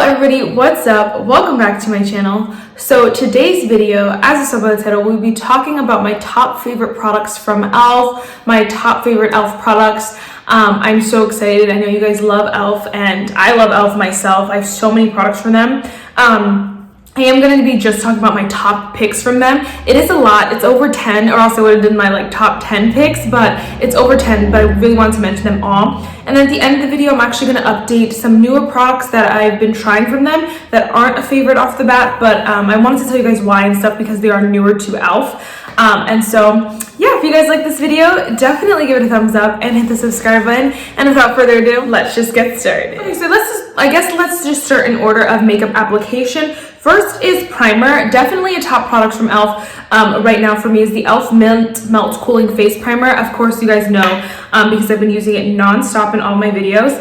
everybody, what's up? Welcome back to my channel. So today's video, as you saw by the title, we'll be talking about my top favorite products from e.l.f., my top favorite e.l.f. products. I'm so excited. I know you guys love e.l.f. and I love e.l.f. myself. I have so many products from them. I am going to be just talking about my top picks from them. It is a lot. It's over 10, or else I would have done my top 10 picks, but it's over 10, but I really wanted to mention them all. And then at the end of the video, I'm actually going to update some newer products that I've been trying from them that aren't a favorite off the bat, but I wanted to tell you guys why and stuff because they are newer to e.l.f. And so, yeah, if you guys like this video, definitely give it a thumbs up and hit the subscribe button. And without further ado, let's just get started. Okay, so let's just start in order of makeup application. First is primer. Definitely a top product from e.l.f. Right now for me is the e.l.f. Melt Cooling Face Primer. Of course, you guys know because I've been using it non-stop in all my videos.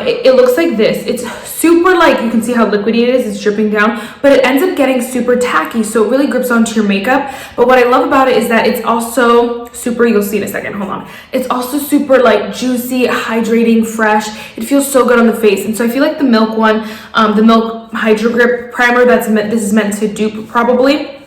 It looks like this. It's super, you can see how liquidy it is. It's dripping down, but it ends up getting super tacky, so it really grips onto your makeup. But what I love about it is that it's also super, you'll see in a second, hold on. It's also super juicy, hydrating, fresh. It feels so good on the face. And so I feel like the Milk one, the Milk Hydro Grip Primer, this is meant to dupe probably.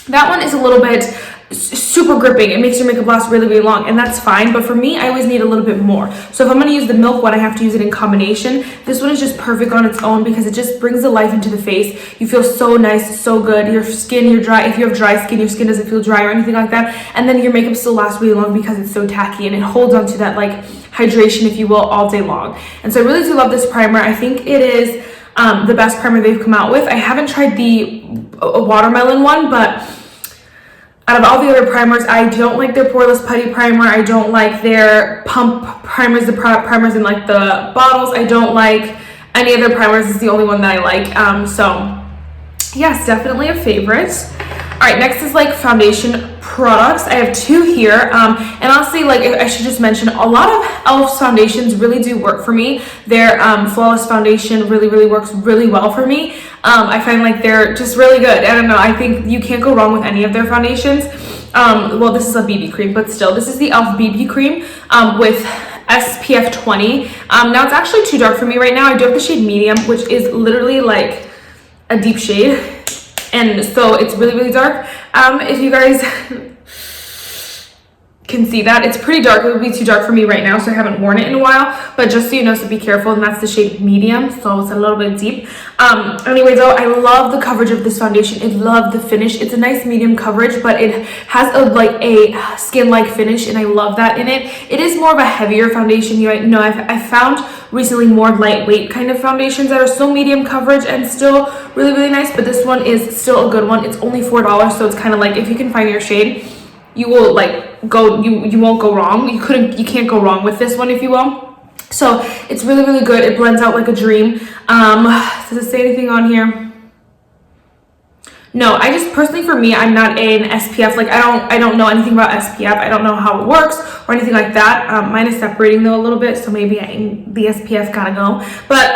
That one is a little bit super gripping. It makes your makeup last really, really long, and that's fine. But for me, I always need a little bit more. So if I'm going to use the Milk one, I have to use it in combination. This one is just perfect on its own because it just brings the life into the face. You feel so nice, so good. Your skin, you're dry. If you have dry skin, your skin doesn't feel dry or anything like that. And then your makeup still lasts really long because it's so tacky and it holds onto that hydration, if you will, all day long. And so I really do love this primer. I think it is the best primer they've come out with. I haven't tried the watermelon one, but out of all the other primers, I don't like their Poreless Putty Primer. I don't like their pump primers, the primers in the bottles. I don't like any other primers. It's the only one that I like. So yes, definitely a favorite. All right, next is foundation products. I have two here, and honestly, I should just mention, a lot of e.l.f.'s foundations really do work for me. Their Flawless Foundation really works really well for me. I find they're just really good. I don't know, I think you can't go wrong with any of their foundations. Well, this is a BB cream, but still, this is the e.l.f. BB cream with SPF 20. Now it's actually too dark for me right now. I do have the shade medium, which is literally a deep shade. And so it's really dark. If you guys can see that, it's pretty dark. It would be too dark for me right now, so I haven't worn it in a while. But just so you know, so be careful. And that's the shade medium, so it's a little bit deep. Anyway, though, I love the coverage of this foundation. I love the finish. It's a nice medium coverage, but it has a skin-like finish, and I love that in it. It is more of a heavier foundation. You know, I've found recently more lightweight kind of foundations that are still medium coverage and still really nice, but this one is still a good one. It's only $4, so it's kind of if you can find your shade, you will you won't go wrong. You can't go wrong with this one, if you will. So it's really good. It blends out like a dream. Does it say anything on here? No, I just personally, for me, I'm not an SPF. I don't know anything about SPF. I don't know how it works or anything like that. Mine is separating though a little bit, so maybe the SPF gotta go. But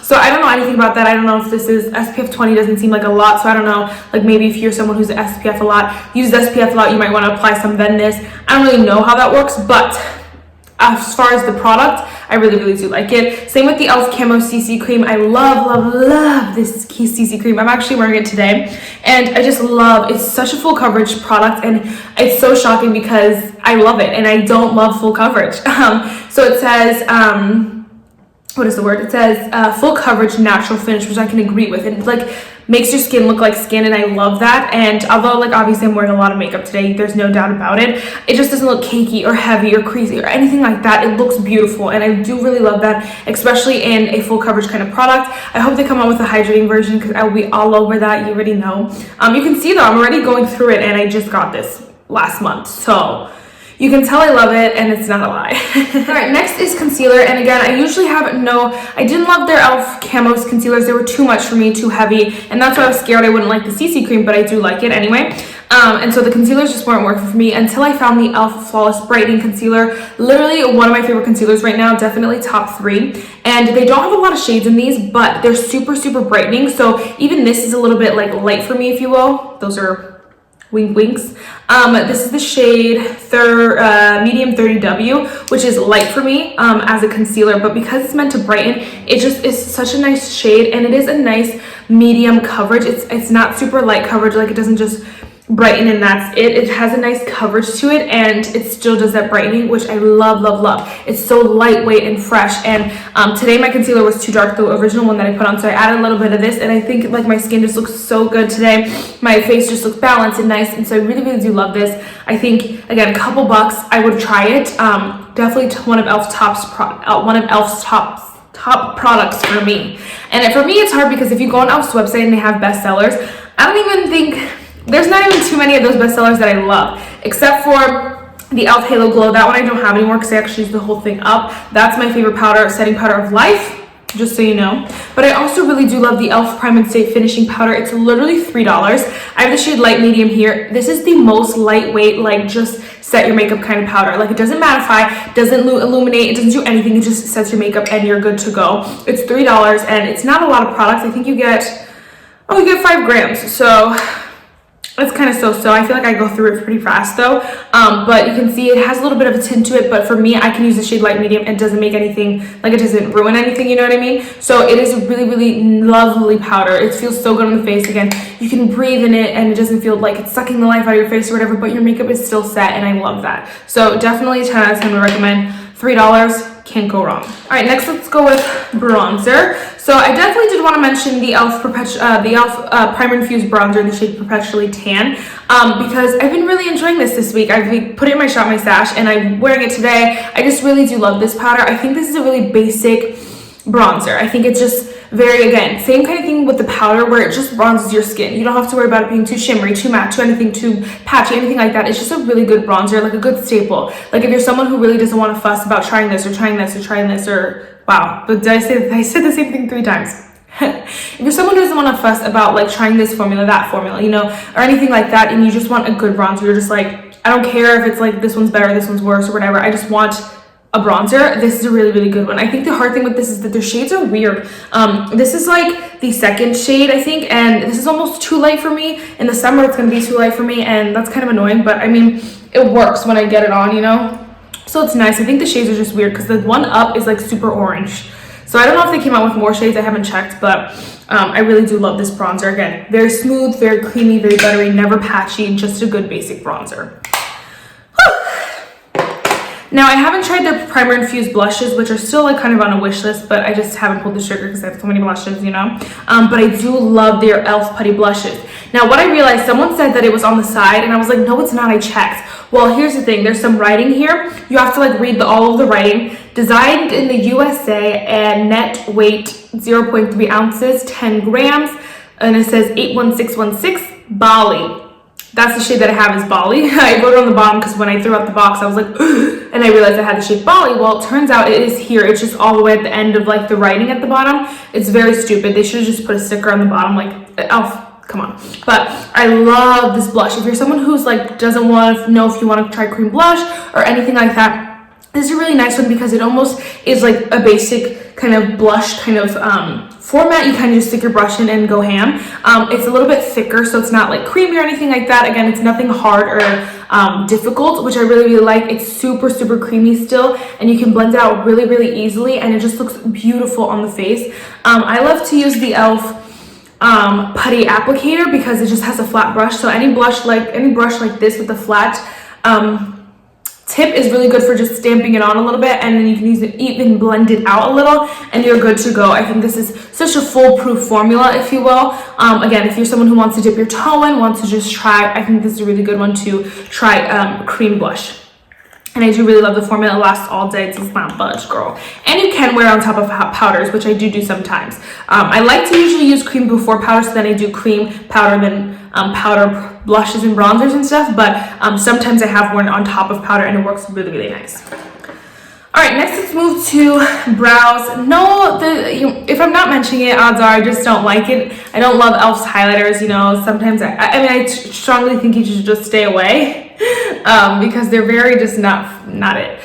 so I don't know anything about that. I don't know if this is SPF 20. Doesn't seem like a lot, so I don't know. Maybe if you're someone who's SPF a lot, uses SPF a lot, you might want to apply some then this. I don't really know how that works, but as far as the product, I really do like it. Same with the e.l.f. Camo CC cream. I love this CC cream. I'm actually wearing it today, and I just love, it's such a full coverage product, and it's so shocking because I love it and I don't love full coverage. So it says, what is the word? It says full coverage natural finish, which I can agree with. It makes your skin look like skin, and I love that. And although obviously I'm wearing a lot of makeup today, there's no doubt about it, it just doesn't look cakey or heavy or creasy or anything like that. It looks beautiful, and I do really love that, especially in a full coverage kind of product. I hope they come out with a hydrating version because I will be all over that. You already know. You can see though, I'm already going through it, and I just got this last month, so you can tell I love it, and it's not a lie. All right, next is concealer. And again, I usually I didn't love their e.l.f. Camos concealers. They were too much for me, too heavy. And that's why I was scared I wouldn't like the CC cream, but I do like it anyway. And so the concealers just weren't working for me until I found the e.l.f. Flawless Brightening Concealer. Literally one of my favorite concealers right now, definitely top 3. And they don't have a lot of shades in these, but they're super brightening. So even this is a little bit light for me, if you will. Those are Wink winks. This is the shade medium 30W, which is light for me as a concealer, but because it's meant to brighten, it just is such a nice shade, and it is a nice medium coverage. It's not super light coverage, like it doesn't just brighten and that's it. It has a nice coverage to it, and it still does that brightening, which I love, love, love. It's so lightweight and fresh. And today my concealer was too dark, the original one that I put on, so I added a little bit of this, and I think like my skin just looks so good today. My face just looks balanced and nice, and so I really, really do love this. I think, again, a couple bucks, I would try it. Definitely one of e.l.f.'s top products for me. And for me, it's hard because if you go on e.l.f.'s website and they have bestsellers, I don't even think, there's not even too many of those bestsellers that I love, except for the e.l.f. Halo Glow. That one I don't have anymore because I actually used the whole thing up. That's my favorite powder, setting powder of life, just so you know. But I also really do love the e.l.f. Prime and Stay Finishing Powder. It's literally $3. I have the shade Light Medium here. This is the most lightweight, like just set your makeup kind of powder. Like it doesn't mattify, doesn't illuminate, it doesn't do anything. It just sets your makeup and you're good to go. It's $3 and it's not a lot of products. I think you get 5 grams. So it's kind of so-so. I feel like I go through it pretty fast though. But you can see it has a little bit of a tint to it, but for me, I can use the shade Light Medium. It doesn't make anything, like it doesn't ruin anything, you know what I mean? So it is a really, really lovely powder. It feels so good on the face. Again, you can breathe in it and it doesn't feel like it's sucking the life out of your face or whatever, but your makeup is still set, and I love that. So definitely 10 out of 10 would recommend. $3, can't go wrong. All right, next let's go with bronzer. So I definitely did want to mention the e.l.f. Primer Infused Bronzer in the shade Perpetually Tan, because I've been really enjoying this week. I've put it in my Shop My Stash and I'm wearing it today. I just really do love this powder. I think this is a really basic bronzer. I think it's just very, again, same kind of thing with the powder where it just bronzes your skin. You don't have to worry about it being too shimmery, too matte, too anything, too patchy, anything like that. It's just a really good bronzer, like a good staple. Like if you're someone who really doesn't want to fuss about trying this or trying this or trying this or, wow, but I said the same thing 3 times. If you're someone who doesn't want to fuss about like trying this formula, that formula, you know, or anything like that, and you just want a good bronzer, you're just like, I don't care if it's like this one's better, this one's worse or whatever, I just want a bronzer, this is a really, really good one. I think the hard thing with this is that their shades are weird. This is like the second shade, I think, and this is almost too light for me. In the summer, it's gonna be too light for me, and that's kind of annoying, but I mean, it works when I get it on, you know? So it's nice. I think the shades are just weird because the one up is like super orange. So I don't know if they came out with more shades, I haven't checked, but I really do love this bronzer. Again, very smooth, very creamy, very buttery, never patchy, just a good basic bronzer. Now, I haven't tried their Primer Infused blushes, which are still like kind of on a wish list, but I just haven't pulled the trigger because I have so many blushes, you know? But I do love their e.l.f. Putty blushes. Now, what I realized, someone said that it was on the side, and I was like, no, it's not, I checked. Well, here's the thing, there's some writing here. You have to like read all of the writing. Designed in the USA and net weight 0.3 ounces, 10 grams, and it says 81616, Bali. That's the shade that I have is Bali. I wrote it on the bottom because when I threw out the box, I was like, and I realized I had the shade Bali. Well, it turns out it is here. It's just all the way at the end of like the writing at the bottom. It's very stupid. They should have just put a sticker on the bottom, like, e.l.f., come on. But I love this blush. If you're someone who's like, doesn't want to know if you want to try cream blush or anything like that, this is a really nice one because it almost is like a basic kind of blush kind of format. You kind of just stick your brush in and go ham. It's a little bit thicker, so it's not like creamy or anything like that. Again, it's nothing hard or difficult, which I really, really like. It's super, super creamy still, and you can blend it out really, really easily, and it just looks beautiful on the face. I love to use the e.l.f. Putty applicator because it just has a flat brush. So any brush like this with the flat tip is really good for just stamping it on a little bit, and then you can use it, even blend it out a little, and you're good to go. I think this is such a foolproof formula, if you will. Again, if you're someone who wants to dip your toe in, wants to just try, I think this is a really good one to try cream blush. And I do really love the formula. It lasts all day. It does not budge, girl. And you can wear on top of powders, which I do sometimes. I like to usually use cream before powder, so then I do cream, powder, then powder, blushes, and bronzers and stuff. But sometimes I have worn on top of powder, and it works really, really nice. All right, next let's move to brows. No, if I'm not mentioning it, odds are I just don't like it. I don't love e.l.f.'s highlighters, you know. Sometimes, I strongly think you should just stay away because they're very just not it.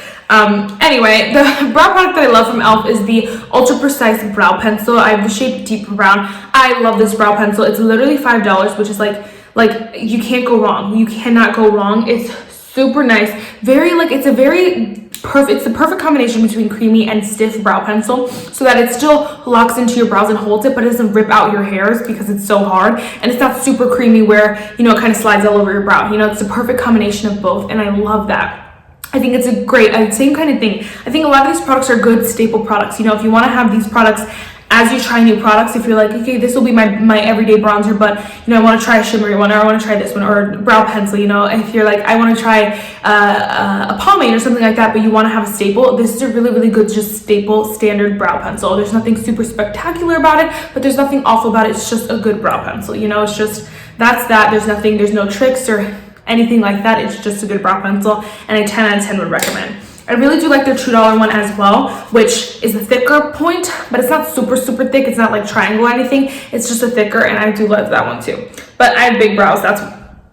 Anyway, the brow product that I love from e.l.f. is the Ultra Precise Brow Pencil. I have the shade Deep Brown. I love this brow pencil. It's literally $5, which is like like you can't go wrong. You cannot go wrong. It's super nice. Very like, it's the perfect combination between creamy and stiff brow pencil, so that it still locks into your brows and holds it, but it doesn't rip out your hairs because it's so hard. And it's not super creamy where, you know, it kind of slides all over your brow. You know, it's the perfect combination of both, and I love that. I think it's a great, same kind of thing. I think a lot of these products are good staple products. You know, if you want to have these products as you try new products, if you're like, okay, this will be my everyday bronzer, but, you know, I want to try a shimmery one, or I want to try this one, or brow pencil, you know, if you're like, I want to try a pomade or something like that, but you want to have a staple, this is a really, really good, just staple, standard brow pencil. There's nothing super spectacular about it, but there's nothing awful about it. It's just a good brow pencil, you know, it's just, that's that. There's no tricks or anything like that. It's just a good brow pencil, and a 10 out of 10 would recommend. I really do like their $2 one as well, which is a thicker point, but it's not super, super thick. It's not like triangle or anything. It's just a thicker, and I do love that one too. But I have big brows, that's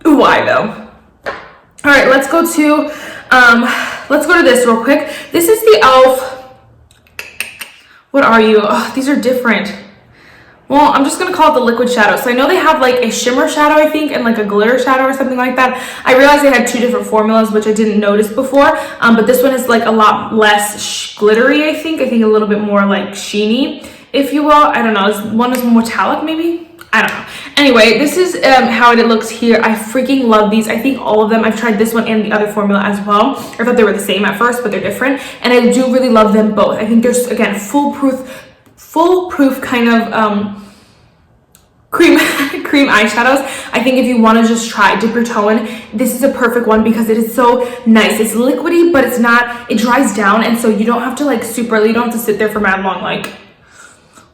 why though. All right, let's go to this real quick. This is the e.l.f. What are you? Oh, these are different. Well, I'm just going to call it the liquid shadow. So I know they have like a shimmer shadow, I think, and like a glitter shadow or something like that. I realized they had two different formulas, which I didn't notice before. But this one is like a lot less glittery, I think. I think a little bit more like sheeny, if you will. I don't know. One is more metallic, maybe? I don't know. Anyway, this is how it looks here. I freaking love these. I think all of them. I've tried this one and the other formula as well. I thought they were the same at first, but they're different. And I do really love them both. I think there's, again, foolproof kind of cream eyeshadows. I think if you want to just try, dip your toe in, this is a perfect one because it is so nice. It's liquidy, but it's not, it dries down, and so you don't have to like you don't have to sit there for mad long, like,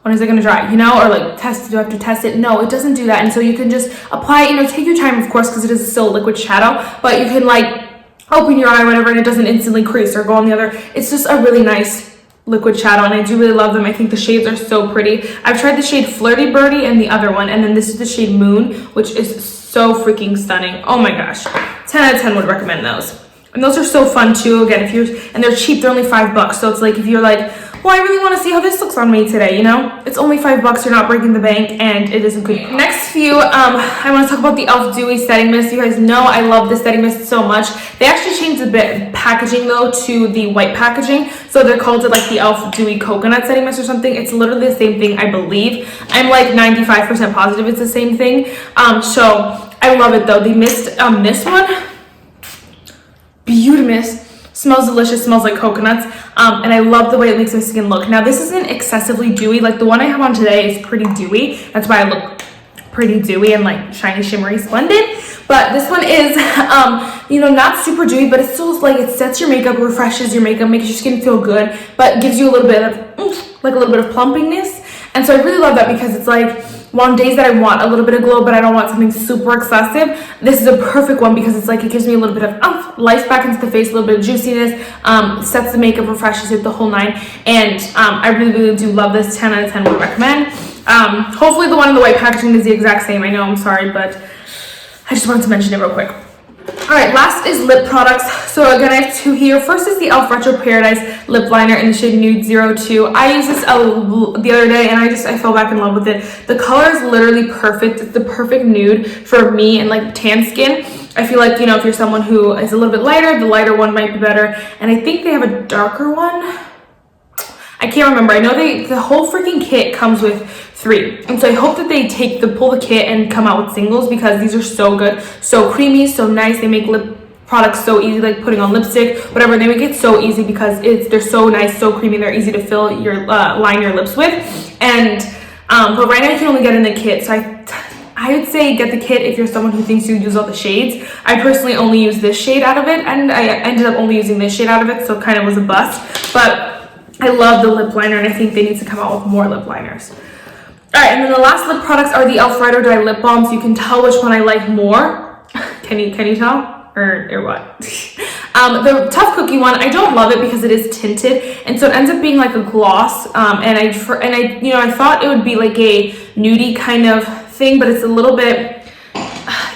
when is it gonna dry, you know, or like do I have to test it? No, it doesn't do that. And so you can just apply it, you know, take your time, of course, because it is still a liquid shadow, but you can like open your eye, whatever, and it doesn't instantly crease or go on the other. It's just a really nice liquid shadow, and I do really love them. I think the shades are so pretty. I've tried the shade Flirty Birdie and the other one, and then this is the shade Moon, which is so freaking stunning. Oh my gosh, 10 out of 10 would recommend those. And those are so fun too. Again, and they're cheap, they're only $5, so it's like if you're like, well, I really want to see how this looks on me today, you know, it's only $5, you're not breaking the bank, and it is a good product. Next few, I want to talk about the e.l.f. Dewy Setting Mist. You guys know I love this setting mist so much. They actually changed the packaging though to the white packaging, so they're called it like the e.l.f. Dewy Coconut Setting Mist or something. It's literally the same thing, I believe. I'm like 95% positive it's the same thing. So I love it though. The mist, this one, Beauty Mist. Smells delicious, smells like coconuts, and I love the way it makes my skin look. Now, this isn't excessively dewy. Like the one I have on today is pretty dewy. That's why I look pretty dewy and like shiny, shimmery, splendid. But this one is, you know, not super dewy, but it's still like, it sets your makeup, refreshes your makeup, makes your skin feel good, but gives you a little bit of, like a little bit of plumpiness. And so I really love that because it's like, on days that I want a little bit of glow, but I don't want something super excessive, this is a perfect one because it's like, it gives me a little bit of life back into the face, a little bit of juiciness, sets the makeup, refreshes it, the whole nine. And I really, really do love this. 10 out of 10 would recommend. Hopefully the one in the white packaging is the exact same. I know, I'm sorry, but I just wanted to mention it real quick. All right, last is lip products. So again, I have two here. First is the e.l.f. Retro Paradise lip liner in the shade Nude 02. I used this the other day, and I fell back in love with it. The color is literally perfect. It's the perfect nude for me and like tan skin. I feel like, you know, if you're someone who is a little bit lighter, the lighter one might be better. And I think they have a darker one. I can't remember. I know the whole freaking kit comes with 3, and so I hope that they pull the kit and come out with singles because these are so good, so creamy, so nice. They make lip products so easy, like putting on lipstick, whatever. They make it so easy because they're so nice, so creamy. They're easy to fill your line your lips with. And but right now you can only get in the kit, so I would say get the kit if you're someone who thinks you use all the shades. I personally only use this shade out of it, and I ended up only using this shade out of it, so it kind of was a bust. But I love the lip liner, and I think they need to come out with more lip liners. All right, and then the last lip products are the e.l.f. Ride or Die lip balms. You can tell which one I like more. Can you tell? Or what? The Tough Cookie one, I don't love it because it is tinted, and so it ends up being like a gloss. And I thought it would be like a nudie kind of thing, but it's a little bit.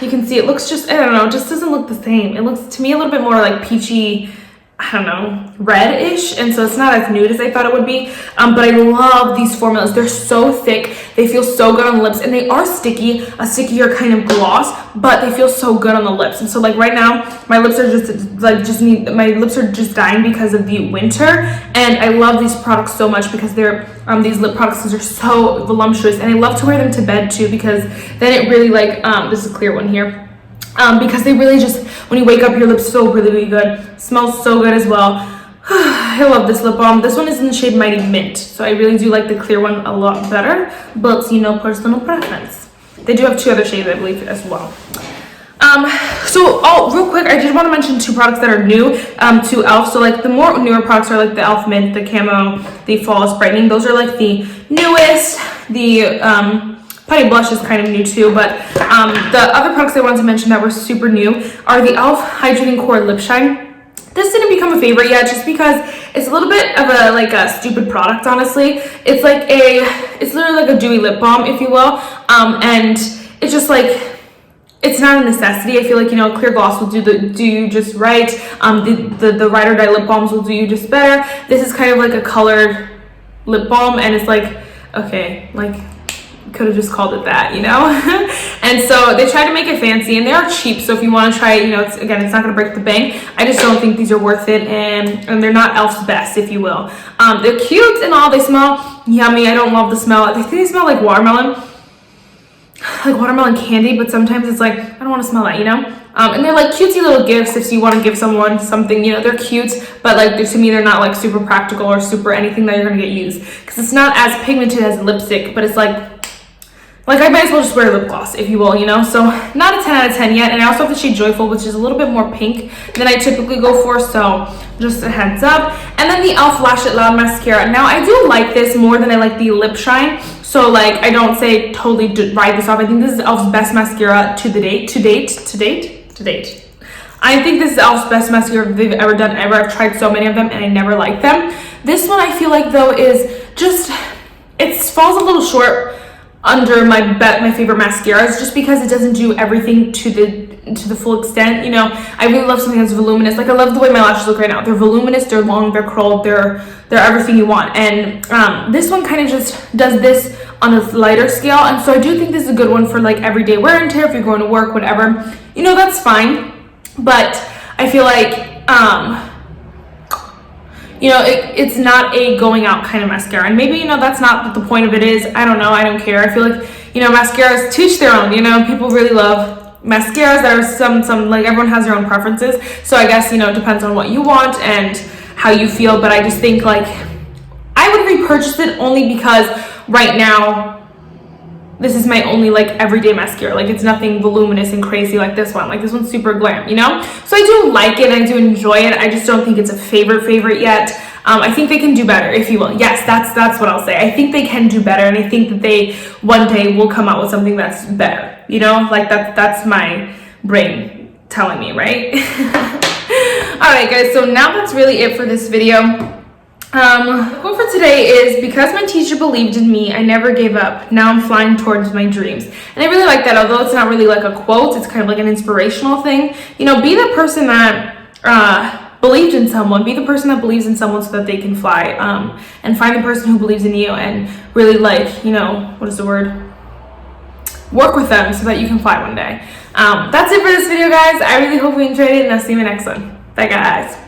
You can see it looks just, I don't know, it just doesn't look the same. It looks to me a little bit more like peachy I don't know, reddish, and so it's not as nude as I thought it would be, but I love these formulas. They're so thick, they feel so good on the lips, and they are sticky, a stickier kind of gloss, but they feel so good on the lips. And so like right now, my lips are my lips are just dying because of the winter, and I love these products so much because they're these lip products are so voluptuous, and I love to wear them to bed too, because then it really like this is a clear one here. Because they really just, when you wake up, your lips feel really, really good. Smells so good as well. I love this lip balm. This one is in the shade Mighty Mint, so I really do like the clear one a lot better, but you know, personal preference. They do have 2 other shades, I believe, as well. Real quick, I did want to mention 2 products that are new to e.l.f. So like the more newer products are like the e.l.f. Mint, the Camo, the Flawless Brightening. Those are like the newest. The Putty Blush is kind of new too, but the other products I wanted to mention that were super new are the e.l.f. Hydrating Core Lip Shine. This didn't become a favorite yet just because it's a little bit of a stupid product, honestly. It's literally like a dewy lip balm, if you will, and it's just like, it's not a necessity. I feel like, you know, clear gloss will do you just right. The Ride or Die lip balms will do you just better. This is kind of like a colored lip balm, and it's like, okay, like, could have just called it that, you know. And so they tried to make it fancy, and they are cheap, so if you want to try it, you know, it's not going to break the bank. I just don't think these are worth it, and they're not e.l.f.'s best, if you will. They're cute and all, they smell yummy. I don't love the smell. I think they smell like watermelon candy, but sometimes it's like, I don't want to smell that, you know. And they're like cutesy little gifts if you want to give someone something, you know. They're cute, but like to me they're not like super practical or super anything that you're going to get used, because it's not as pigmented as lipstick, but it's like I might as well just wear lip gloss, if you will, you know. So not a 10 out of 10 yet. And I also have the shade Joyful, which is a little bit more pink than I typically go for, so just a heads up. And then the e.l.f. Lash It Loud mascara. Now I do like this more than I like the lip shine, so like I don't say totally ride this off. I think this is e.l.f.'s best mascara to date. I think this is e.l.f.'s best mascara they've ever done ever. I've tried so many of them and I never liked them. This one I feel like though is just, it falls a little short under my favorite mascaras, just because it doesn't do everything to the full extent, you know. I really love something that's voluminous. Like I love the way my lashes look right now. They're voluminous, they're long, they're curled, they're everything you want. And this one kind of just does this on a lighter scale, and so I do think this is a good one for like everyday wear and tear. If you're going to work, whatever, you know, that's fine. But I feel like you know, it's not a going out kind of mascara, and maybe, you know, that's not what the point of it is. I don't know, I don't care. I feel like, you know, mascaras teach their own, you know. People really love mascaras. There are some like, everyone has their own preferences, so I guess, you know, it depends on what you want and how you feel. But I just think like I would repurchase it only because right now this is my only like everyday mascara. Like it's nothing voluminous and crazy like this one. Like this one's super glam, you know. So I do like it and I do enjoy it. I just don't think it's a favorite yet. I think they can do better, if you will. Yes, that's what I'll say. I think they can do better, and I think that they one day will come out with something that's better, you know. Like that's my brain telling me, right? All right guys, so now that's really it for this video. The quote for today is, because my teacher believed in me, I never gave up. Now I'm flying towards my dreams. And I really like that, although it's not really like a quote, it's kind of like an inspirational thing. You know, be the person that believed in someone. Be the person that believes in someone so that they can fly. And find the person who believes in you and really, like, you know, what is the word? Work with them so that you can fly one day. That's it for this video, guys. I really hope you enjoyed it, and I'll see you in the next one. Bye, guys.